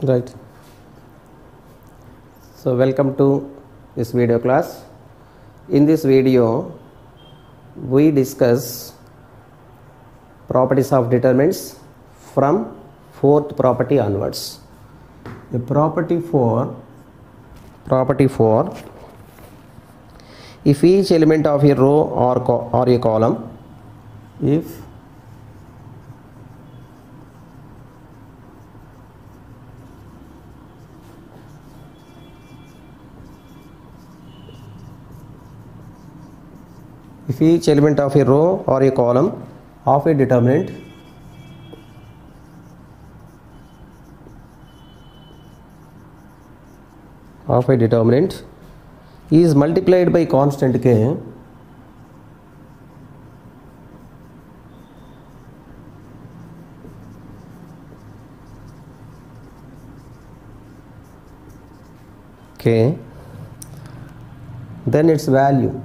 Right. So welcome to this video class. In this video we discuss properties of determinants from fourth property onwards. The property 4, if each element of a row or a column, if each element of a row or a column of a determinant is multiplied by constant k, then its value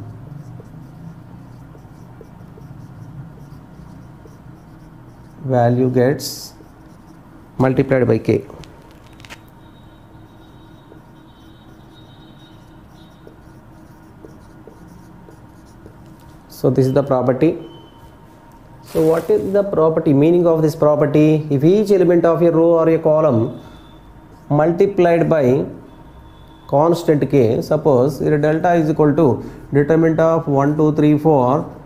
gets multiplied by k. So this is the property. So what is the property, meaning of this property? If each element of a row or a column multiplied by constant k, suppose here delta is equal to determinant of 1 2 3 4,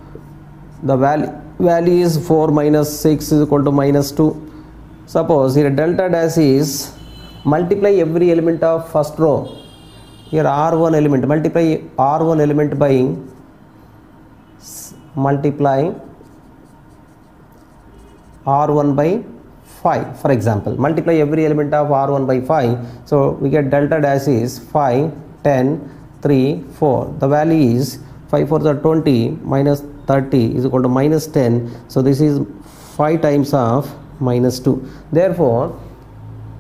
the value is 4 minus 6 is equal to minus 2. Suppose here delta dash is multiply every element of first row, here r1 element, multiply r1 element by multiply r1 by 5, for example, multiply every element of r1 by 5, so we get delta dash is 5 10 3 4, the value is 5 4 are 20 minus 30 is equal to minus 10, so this is 5 times of minus 2. Therefore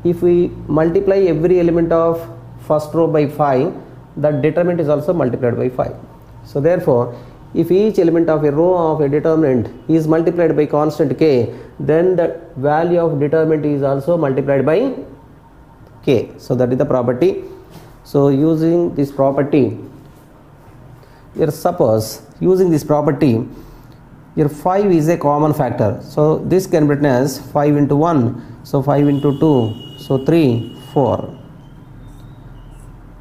if we multiply every element of first row by 5, the determinant is also multiplied by 5. So therefore if each element of a row of a determinant is multiplied by constant k, then the value of determinant is also multiplied by k. So that is the property. So using this property, here suppose using this property, here 5 is a common factor, so this can be written as 5 into 1, so 5 into 2, so 3 4.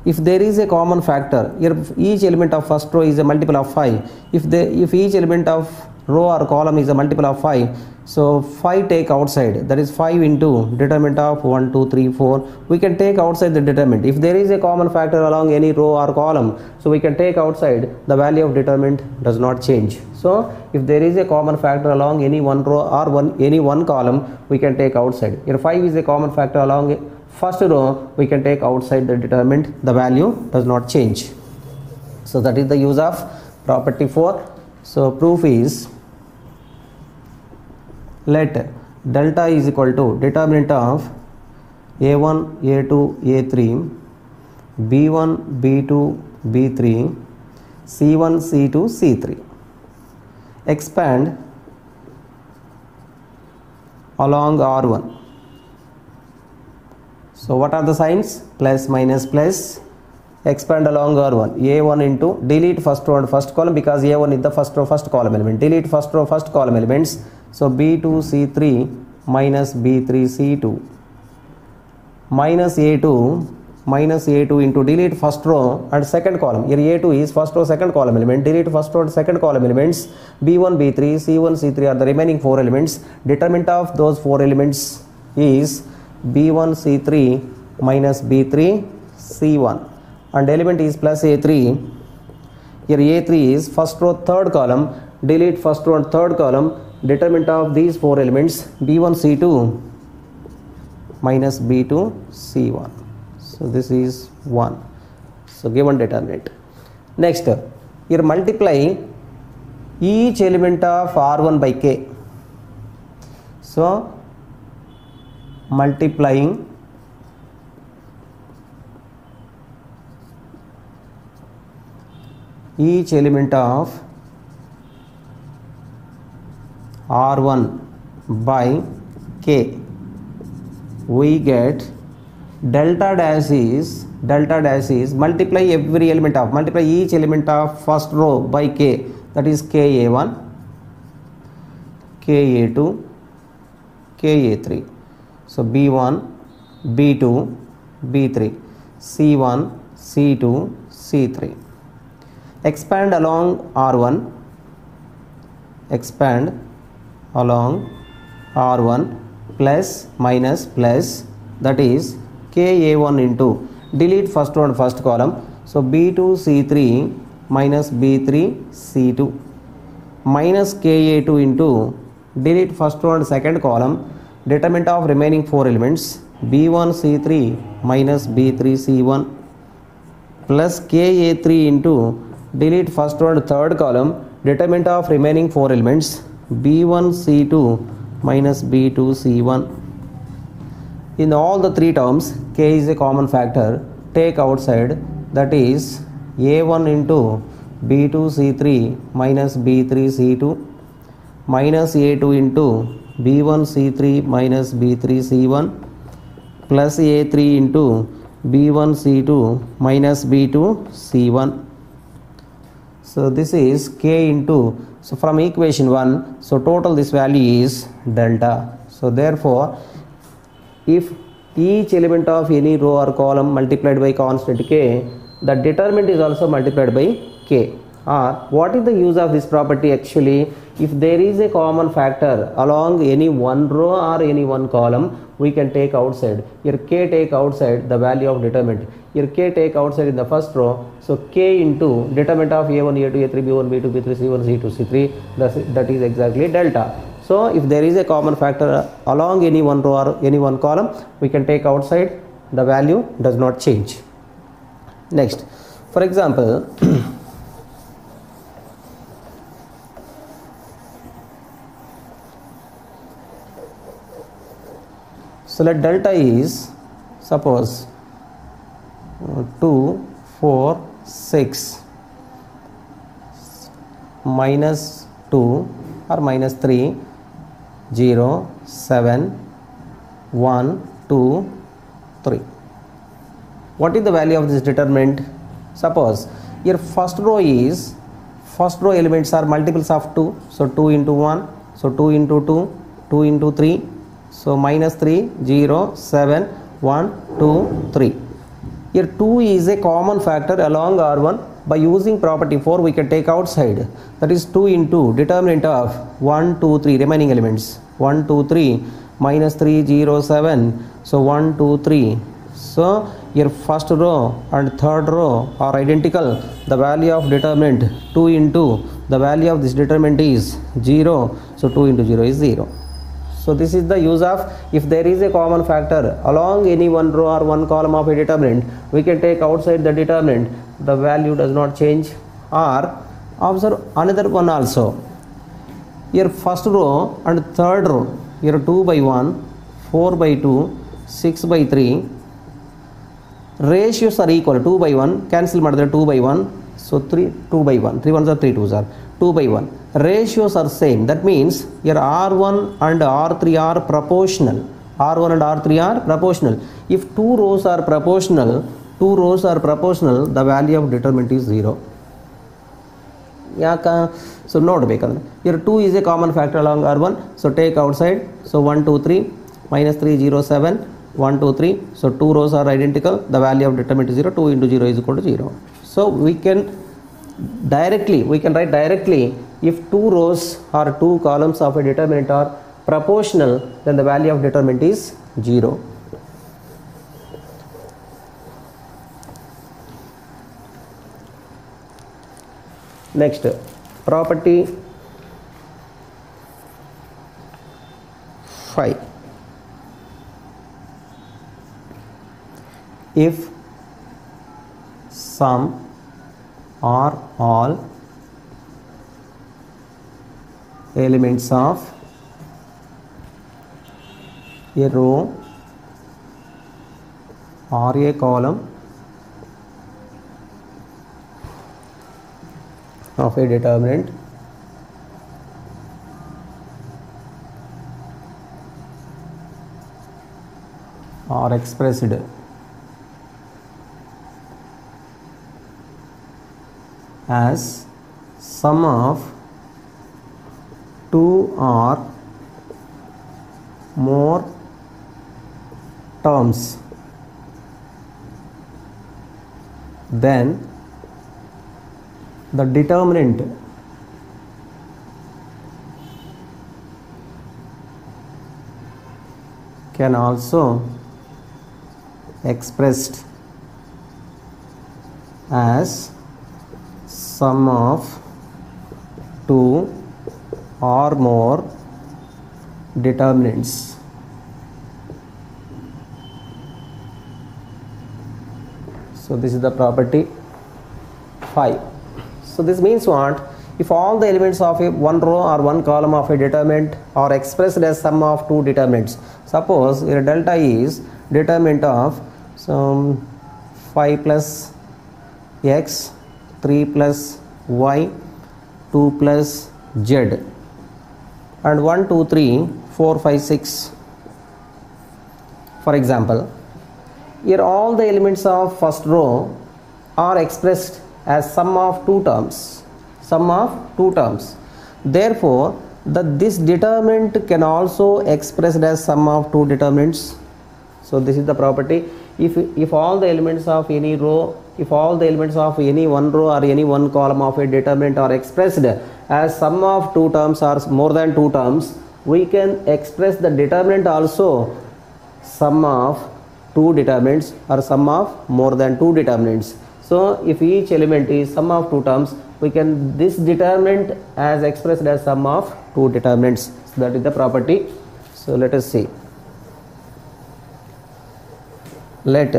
If there is a common factor, here each element of first row is a multiple of 5, if each element of row or column is a multiple of 5, so 5 take outside, that is 5 into determinant of 1 2 3 4, we can take outside the determinant. If there is a common factor along any row or column, so we can take outside, the value of determinant does not change. So if there is a common factor along any one row or any one column, we can take outside. Here 5 is a common factor along first row, we can take outside the determinant, the value does not change. So that is the use of property 4. So proof is, let delta is equal to determinant of a1 a2 a3 b1 b2 b3 c1 c2 c3, expand along r1. So what are the signs? Plus minus plus, expand along r1, a1 into, delete first row and first column because a1 is the first row first column element, delete first row first column elements, so b2 c3 minus b3 c2, minus a2 into, delete first row and second column, here a2 is first row second column element, delete first row and second column elements, b1 b3 c1 c3 are the remaining 4 elements, determinant of those 4 elements is b1 c3 minus b3 c1, and element is plus a3, here a3 is first row third column, delete first row and third column, determinant of these 4 elements b1 c2 minus b2 c1, so this is 1, so given determinant. Next, here multiply each element of r1 by k, so multiplying each element of r1 by k, we get delta dash is multiply every element of, multiply each element of first row by k, that is ka1, ka2, ka3. So b1, b2, b3, c1, c2, c3. Expand along r1, expand along r1 plus minus plus, that is ka1 into, delete first one first column, so b2 c3 minus b3 c2 minus ka2 into, delete first one second column, determinant of remaining four elements b1 c3 minus b3 c1 plus ka3 into, delete first one third column, determinant of remaining four elements b1 c2 minus b2 c1. In all the three terms, k is a common factor. Take outside, that is a1 into b2 c3 minus b3 c2 minus a2 into b1 c3 minus b3 c1 plus a3 into b1 c2 minus b2 c1. So this is k into, so from equation 1, so total this value is delta. So therefore, if each element of any row or column multiplied by constant k, the determinant is also multiplied by k. Or what is the use of this property actually? If there is a common factor along any one row or any one column, we can take outside. Here k take outside the value of determinant. Here k take outside in the first row. So k into determinant of a1, a2, a3, b1, b2, b3, c1, c2, c3. That is exactly delta. So if there is a common factor along any one row or any one column, we can take outside, the value does not change. Next, for example, so let delta is, suppose 2, 4, 6 minus 2 or minus 3, 0, 7, 1, 2, 3. What is the value of this determinant? Suppose your first row elements are multiples of 2, so 2 into 1, so 2 into 2, 2 into 3, so minus 3, 0, 7, 1, 2, 3. Here 2 is a common factor along R1. By using property 4, we can take outside, that is 2 into determinant of 1, 2, 3 remaining elements, 1, 2, 3 minus 3, 0, 7, so 1, 2, 3. So your first row and third row are identical. The value of determinant 2 into the value of this determinant is 0, so 2 into 0 is 0. So this is the use of, if there is a common factor along any one row or one column of a determinant, we can take outside the determinant, the value does not change. Or observe another one also. Here first row and third row, here 2 by 1, 4 by 2, 6 by 3, ratios are equal. 2 by 1 cancel ಮಾಡಿದ್ರೆ 2 by 1, so 2 by 1, 3 ones are 3 2s are 2 by 1. Ratios are same, that means your R1 and R3 are proportional. R1 and R3 are proportional. If two rows are proportional, the value of determinant is 0. So ನೋಡಬೇಕಂದ್ರೆ here 2 is a common factor along R1, so take outside, so 1 2 3 minus 3 0 7 1 2 3, so two rows are identical, the value of determinant is 0, 2 into 0 is equal to 0. So we can write directly, if two rows or two columns of a determinant are proportional, then the value of determinant is 0. Next, property 5. If some or all elements of a row or a column of a determinant are expressed as sum of two or more terms, then the determinant can also expressed as sum of two or more determinants. So this is the property 5. So this means what? If all the elements of a one row or one column of a determinant are expressed as sum of two determinants. Suppose your delta is determinant of some 5 plus x, 3 plus y, 2 plus z, and 1, 2, 3, 4, 5, 6. For example, here all the elements of first row are expressed as sum of two terms. Sum of two terms. Therefore, this determinant can also expressed as sum of two determinants. So this is the property. If all the elements of any row, if all the elements of any one row or any one column of a determinant are expressed as sum of two terms or more than two terms, we can express the determinant also sum of two determinants or sum of more than two determinants. So if each element is sum of two terms, we can this determinant as expressed as sum of two determinants. So that is the property. So let us see. Let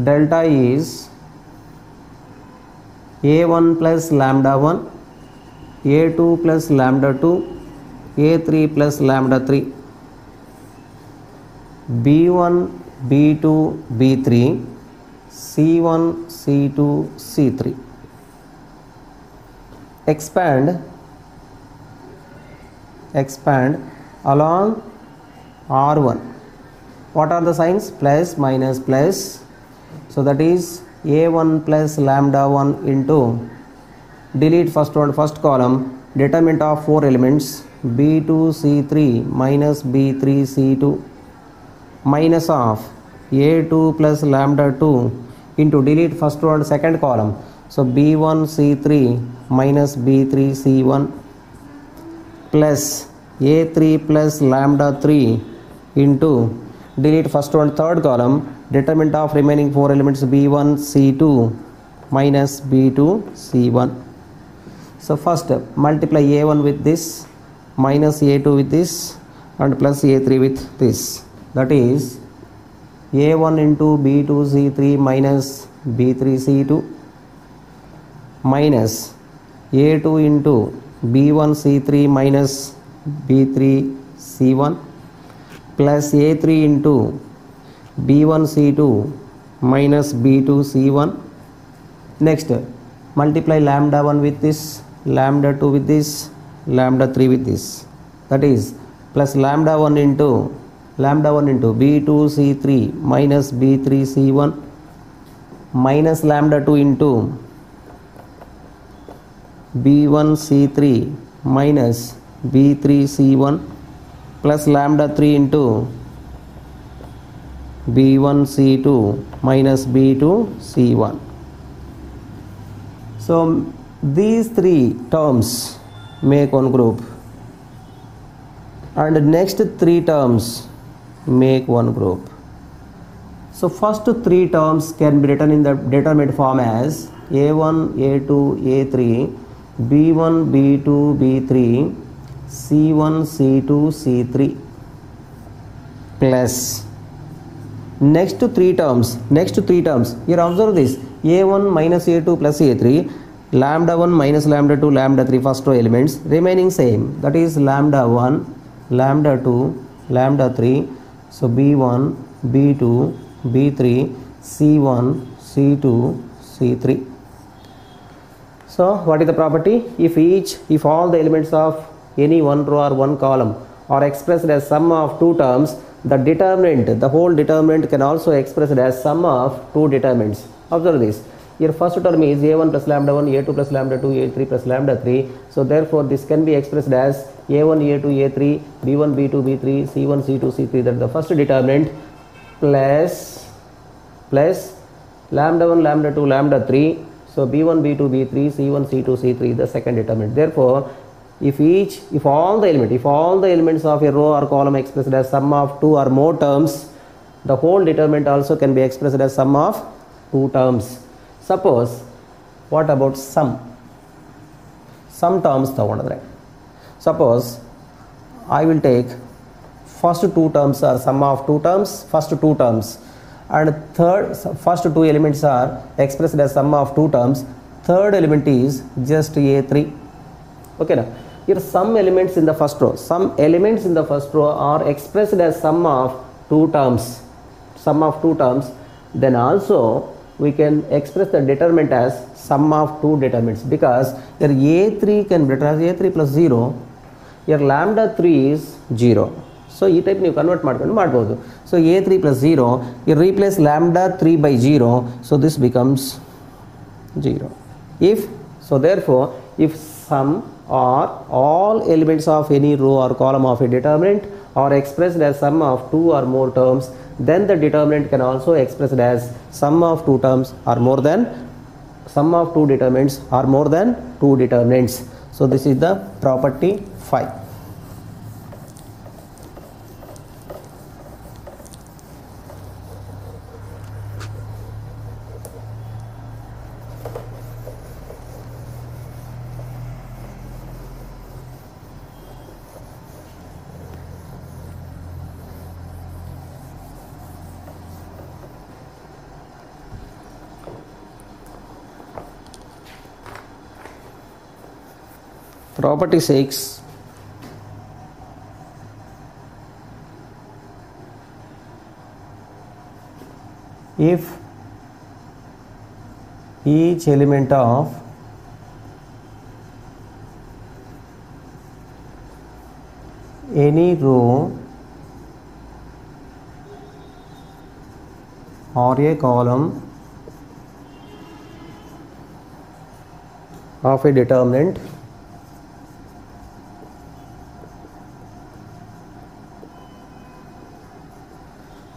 delta is a1 plus lambda 1, a2 plus lambda 2, a3 plus lambda 3, b1, b2, b3, c1, c2, c3. Expand along R1. What are the signs? Plus, minus, plus. So that is a1 plus lambda 1 into, delete first one, first column, determinant of four elements, b2, c3 minus b3, c2, minus of a2 plus lambda 2 into, delete first one, second column, so b1, c3 minus b3, c1, plus a3 plus lambda 3 into, delete first one, third column, determinant of remaining four elements, b1, c2 minus b2, c1. So first multiply a1 with this, minus a2 with this, and plus a3 with this. That is a1 into b2 c3 minus b3 c2 minus a2 into b1 c3 minus b3 c1 plus a3 into b1 c2 minus b2 c1. Next multiply lambda 1 with this, lambda 2 with this, lambda 3 with this. That is plus lambda 1 into b2 c3 minus b3 c1 minus lambda 2 into b1 c3 minus b3 c1 plus lambda 3 into b1 c2 minus b2 c1. So these three terms make one group, and next three terms make one group. So first three terms can be written in the determinant form as a1, a2, a3, b1, b2, b3, c1, c2, c3 plus next three terms. Here observe this, a1 minus a2 plus a3, lambda 1 minus lambda 2, lambda 3 first row elements remaining same, that is lambda 1, lambda 2, lambda 3. So b1, b2, b3, c1, c2, c3. So what is the property? If all the elements of any one row or one column are expressed as sum of two terms, the whole determinant can also express it as sum of two determinants. Observe this. Your first term is a1 plus lambda 1, a2 plus lambda 2, a3 plus lambda 3. So therefore this can be expressed as a1, a2, a3, b1, b2, b3, c1, c2, c3, that is the first determinant, plus lambda 1, lambda 2, lambda 3. So b1, b2, b3, c1, c2, c3, the second determinant. Therefore if all the elements of a row or column expressed as sum of two or more terms, the whole determinant also can be expressed as sum of two terms. Suppose, what about sum terms ತಗೊಂಡ್ರೆ, suppose I will take first two terms are sum of two terms, first two terms, and first two elements are expressed as sum of two terms, third element is just a3. Okay, now here some elements in the first row are expressed as sum of two terms, then also we can express the determinant as sum of two determinants, because your a3 can be written as a3 plus 0, your lambda 3 is 0. So this type you convert madbodu. So a3 plus 0, you replace lambda 3 by 0, so this becomes 0. Therefore if sum or all elements of any row or column of a determinant are expressed as sum of two or more terms, then the determinant can also expressed as sum of two terms or more than sum of two determinants or more than two determinants. So this is the property 5. Property 6. If each element of any row or a column of a determinant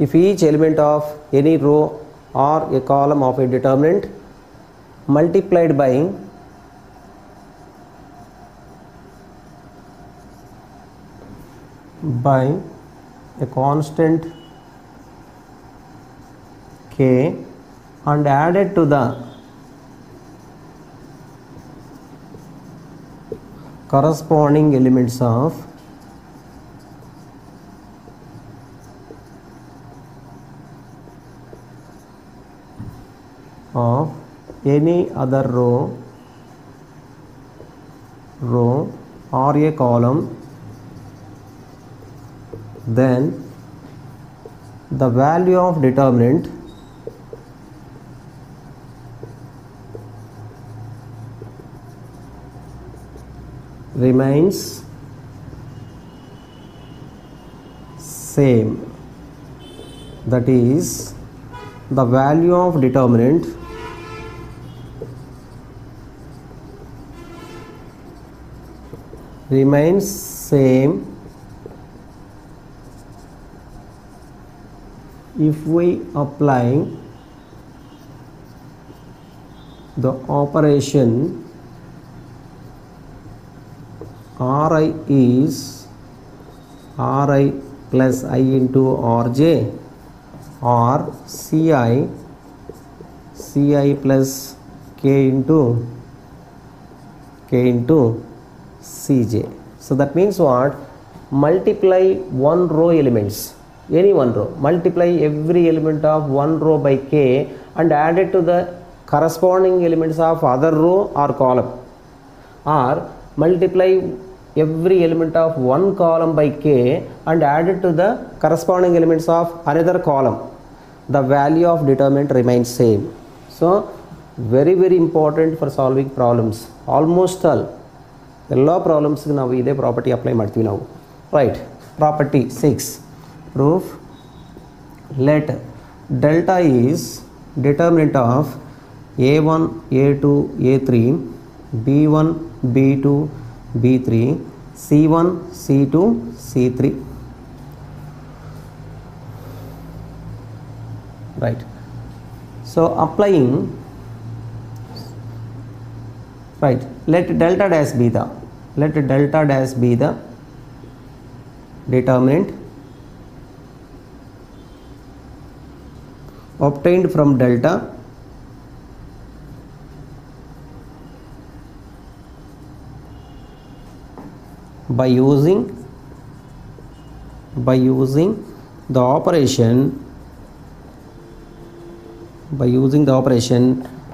if each element of any row or a column of a determinant multiplied by a constant k and added to the corresponding elements of any other row or a column, then the value of determinant remains same. That is, the value of determinant remains same if we apply the operation Ri is Ri plus I into Rj, or Ci plus K into Cj. So that means what? Multiply one row elements, any one row, multiply every element of one row by K and add it to the corresponding elements of other row or column, or multiply every element of one column by K and add it to the corresponding elements of another column. The value of determinant remains same. So very important for solving problems. Almost all ಎಲ್ಲ ಪ್ರಾಬ್ಲಮ್ಸ್ಗೆ ನಾವು ಇದೇ property apply ಮಾಡ್ತೀವಿ ನಾವು. Right. Property 6. Proof let delta is determinant of A1, A2, A3, B1, B2, B3, C1, C2, C3. Right. So applying, right, let delta dash be the determinant obtained from delta by using the operation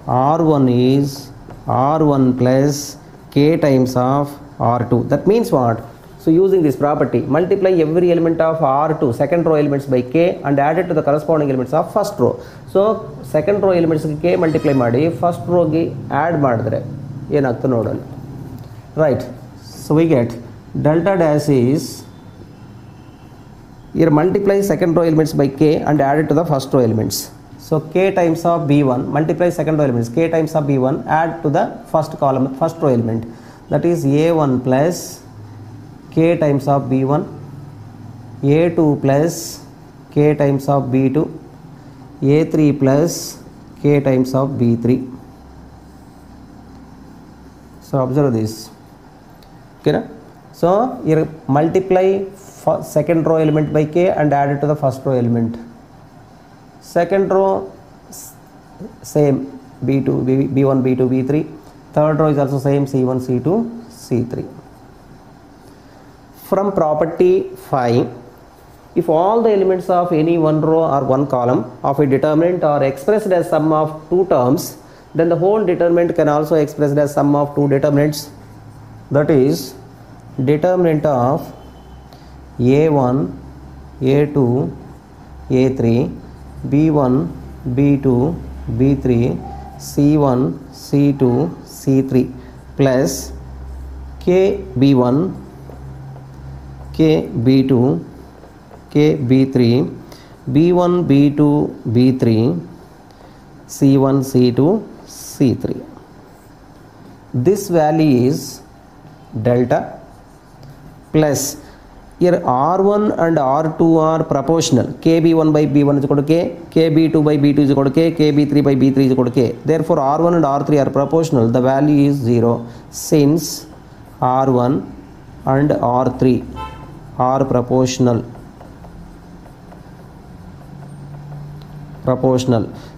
R1 is R1 plus K times of R2. That means what? So using this property, multiply every element of R2 second row elements by K and add it to the corresponding elements of first row. So second row elements K multiply ಮಾಡಿ first row ಗೆ add ಮಾಡಿದ್ರೆ ಏನಾಗ್ತದೆ ನೋಡೋಣ. Right. So we get delta dash is, here multiply second row elements by K and add it to the first row elements. So K times of B1 multiply second row elements, K times of B1 add to the first column, first row element, that is A1 plus K times of B1, A2 plus K times of B2, A3 plus K times of B3. So observe this. Okay, na? So here multiply second row element by K and add it to the first row element. Second row same B2, B1, B2, B3. Third row is also same C1, C2, C3. From property 5, if all the elements of any one row or one column of a determinant are expressed as sum of two terms, then the whole determinant can also expressed as sum of two determinants. That is determinant of A1, A2, A3, B1, B2, B3, C1, C2, C3 plus KB1, KB2, KB3, B1, B2, B3, C1, C2, C3. This value is delta plus, here R1 and R2 are proportional. KB1 by B1 is equal to K, KB2 by B2 is equal to K, KB3 by B3 is equal to K. Therefore R1 and R3 are proportional. The value is 0 since R1 and R3 are proportional.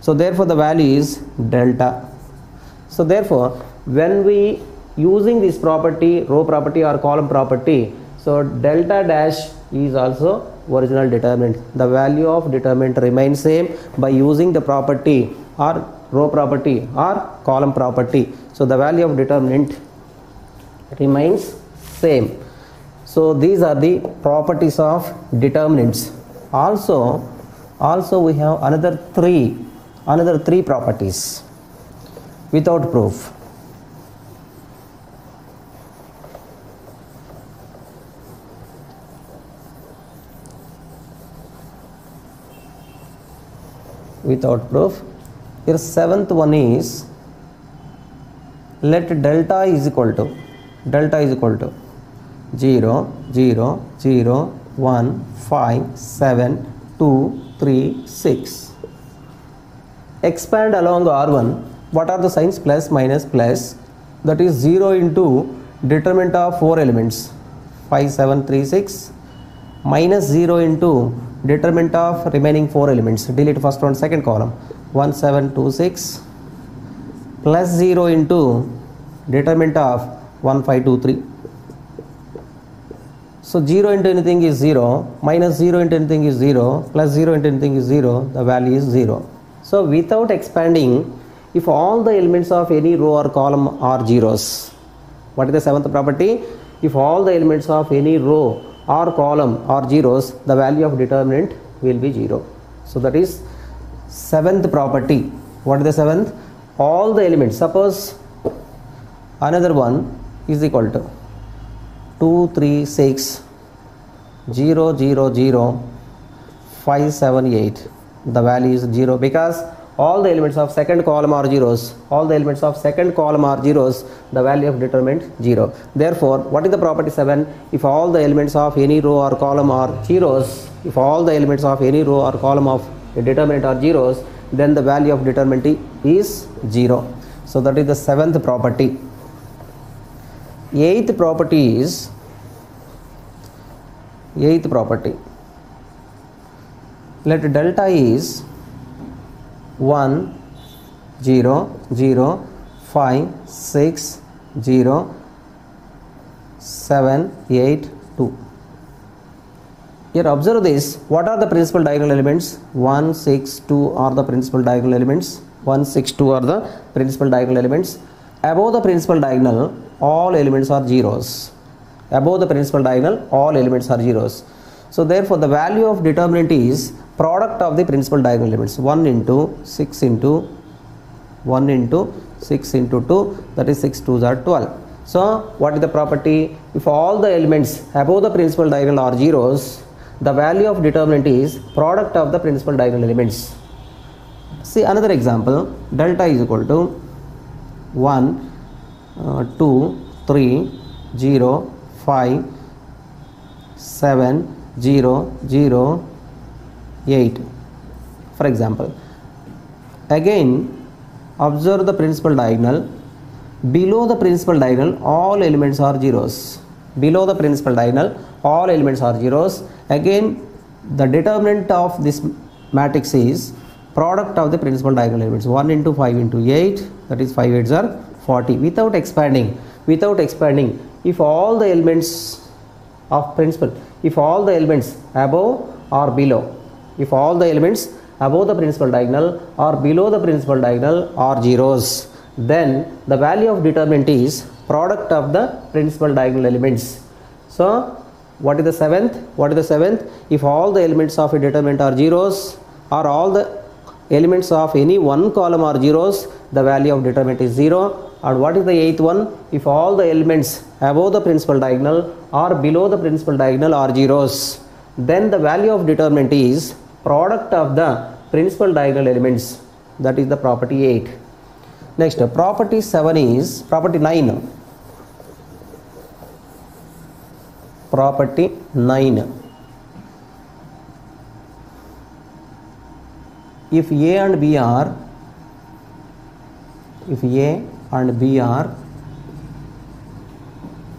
So therefore the value is delta. So therefore when we using this property, row property or column property, so delta dash is also original determinant. The value of determinant remains same by using the property or row property or column property. So the value of determinant remains same. So these are the properties of determinants. Also we have another three properties without proof. Here seventh one is, let delta is equal to 0, 0, 0, 1, 5, 7, 2, 3, 6. Expand along R1. What are the signs? Plus, minus, plus. That is 0 into determinant of 4 elements 5, 7, 3, 6. Minus 0 into determinant of remaining 4 elements. Delete first one, second column 1, 7, 2, 6. Plus 0 into determinant of 1, 5, 2, 3. So 0 into anything is 0, minus 0 into anything is 0, plus 0 into anything is 0, the value is 0. So without expanding, if all the elements of any row or column are zeros, what is the seventh property? If all the elements of any row or column are zeros, the value of determinant will be 0. So that is seventh property. What is the seventh? All the elements, suppose another one is equal to 2, 3, 6, 0, 0, 0, 5, 7, 8. The value is 0 because all the elements of second column are zeros, all the elements of second column are zeros, the value of determinant 0. Therefore, what is the property 7? If all the elements of any row or column are zeros, if all the elements of any row or column of a determinant are zeros, then the value of determinant is 0. So that is the 7th property. 8th property is, 8th property, let delta is 1 0 0 5 6 0 7 8 2. Here observe this. What are the principal diagonal elements? 1 6 2 are the principal diagonal elements. 1 6 2 are the principal diagonal elements. Above the principal diagonal, all elements are zeros. Above the principal diagonal, all elements are zeros. So therefore the value of determinant is product of the principal diagonal elements. 1 into 6 into 1 into 6 into 2, that is 6 2s are 12. So what is the property? If all the elements above the principal diagonal are zeros, the value of determinant is product of the principal diagonal elements. See another example. Delta is equal to 1 2 3 0 5 7 0 0 8, for example. Again observe the principal diagonal. Below the principal diagonal, all elements are zeros. Below the principal diagonal, all elements are zeros. Again the determinant of this matrix is product of the principal diagonal elements. 1 into 5 into 8, that is 5 8s are 40. Without expanding, if all the elements of principal, if all the elements above or below, if all the elements above the principal diagonal or below the principal diagonal are zeros, then the value of determinant is product of the principal diagonal elements. So what is the 7th? What is the 7th? If all the elements of a determinant are zeros or all the elements of any one column are zeros, the value of determinant is 0. And what is the 8th one? If all the elements above the principal diagonal or below the principal diagonal are zeros, then the value of determinant is product of the principal diagonal elements. That is the property 8. Next, property 7 is property 9. Property 9. If A and B are,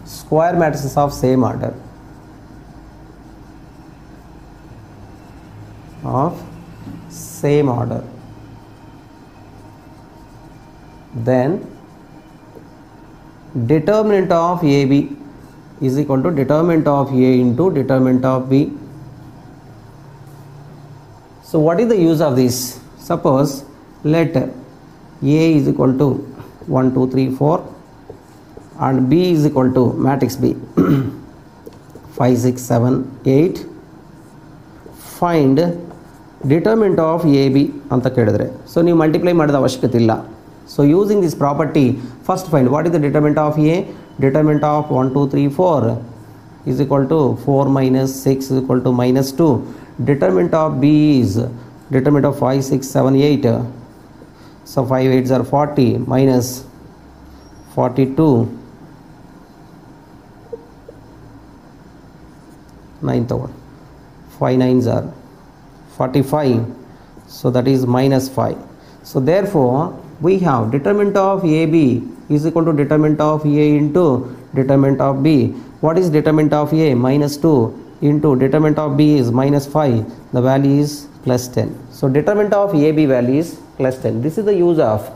square matrices of same order, then determinant of AB is equal to determinant of A into determinant of B. So what is the use of this? Suppose let A is equal to 1 2 3 4 and B is equal to matrix B 5 6 7 8. Find determinant of AB anta kelidre. So you multiply madada avashyakate illa. So using this property, first find what is the determinant of A. Determinant of 1 2 3 4 is equal to 4 minus 6 is equal to minus 2. Determinant of B is determinant of 5 6 7 8. So 5 8s are 40 minus 42. 9th one. 5 9s are 45. So that is minus 5. So therefore we have determinant of AB is equal to determinant of A into determinant of B. What is determinant of A? Minus 2 into determinant of B is minus 5. The value is plus 10. So determinant of AB value is plus 10. This is the use of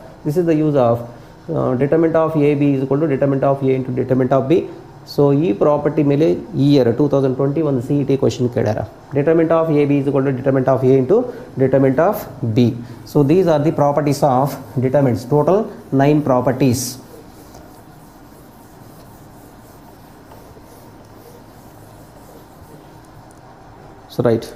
determinant of AB is equal to determinant of A into determinant of B. So E property mele year 2021 CET question kedara. Determinant of AB is equal to determinant of A into determinant of B. So these are the properties of determinants. Total 9 properties. So right.